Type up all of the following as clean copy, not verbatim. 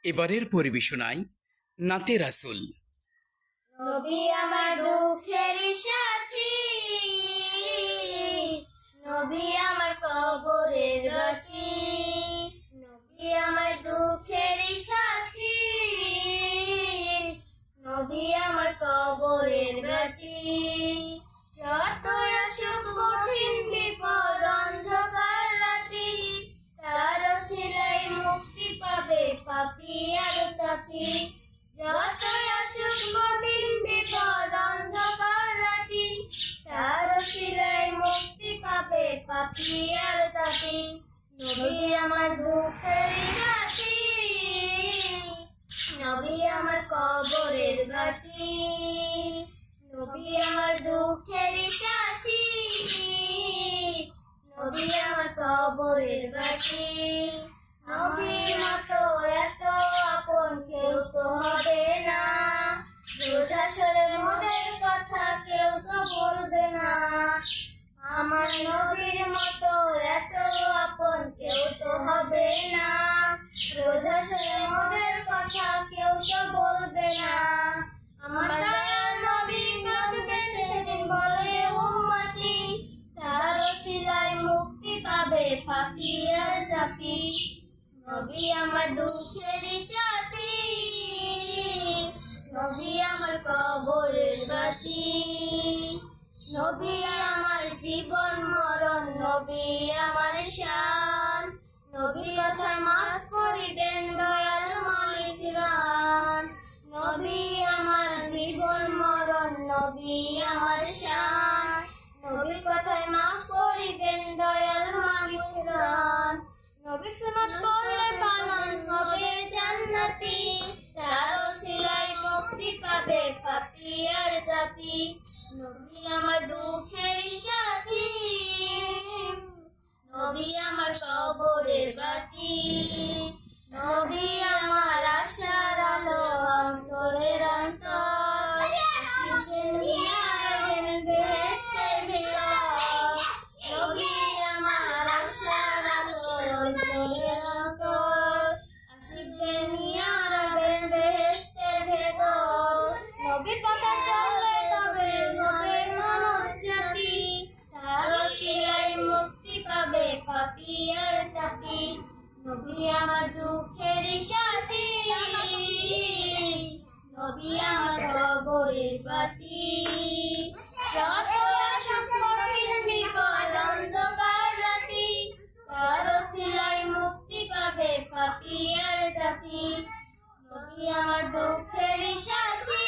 এবারের পরিবেশনায় নাতে রাসূল। নবী আমার দুঃখের সাথী, নবী আমার কবরের বাতি, নবী আমার দুঃখের সাথী, নবী আমার কবরের বাতি। যত আসুক কঠিন বিপদ অন্ধকার রাতি, তার ওসিলায় মুক্তি পাবে পাপী আর তাপী। যত আসুক কঠিন বিপদ অন্ধকার রাতি, তার ওসিলায় মুক্তি পাবে পাপী আর তাপী। নবী আমার দুঃখের সাথী, নবী আমার কবরের বাতি, নবী আমার দুঃখের সাথী, নবী আমার কবরের বাতি। নবীর মতো এত আপন কেউ তো হবে না, রোজ হাসরের মোদের কথা কেউ তো বলবে না। আমার নবীর মতো এত আপন কেউ তো হবে না, রোজ হাসরের মোদের কথা কেউ তো বলবে না। আমার দয়াল নবী কাঁদবে সেদিন বলে উম্মতি, তার ওসিলায় মুক্তি পাবে পাপী আর তাপী। নবী আমার দুঃখের সাথী, নবী আমার কবরের বাতি, নবী আমার জীবন মরণ, নবী আমার শান। নবীর কথায় মাফ করিবেন দয়াল মালিক রান। নবী আমার জীবন মরণ, নবী আমার শান। নবীর কথায় মাফ করিবেন দয়াল মালিক রান। নবীর সুন্নাত করলে পালন হবে জান্নাতি, তার ওসিলায় মুক্তি পাবে পাপী আর তাপী। নবী আমার দুঃখের সাথী, নবী আমার কবরের বাতি, নবী আমার আশার আলো অন্তরের অন্তর। আসিবেন মিয়াবেন বেহেশতের ভেতর, নবী আমার আশার আলো অন্তরের অন্তর। আসিবেন মিয়াবেন বেহেশতের ভেতর, নবীর কথা চললে তবে হবে মানব জাতি, তার ওসিলায় মুক্তি পাবে পাপী আর তাপী। নবী আমার দুঃখের সাথী, নবী আমার কবরের বাতি। যত আসুক কঠিন বিপদ অন্ধকার রাতি, তার ওসিলায় মুক্তি পাবে পাপী আর তাপী। নবী আমার দুঃখের সাথী,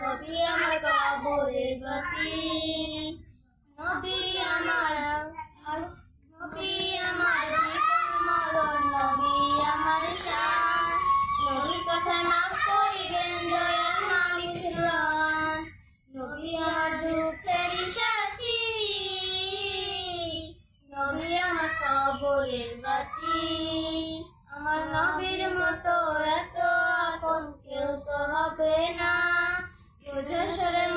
নবী আমার কবরের বাতি, নবী আমার নবী আমার জীবন মরণ, নবী আমার শান। নবীর কথায় মাফ করিবেন দয়াল মালিক রান। নবী আমার দুঃখের সাথী, নবী আমার কবরের বাতি। আমার নবীর মতো এত আপন কেউ তো হবে না, রোজ হাসরের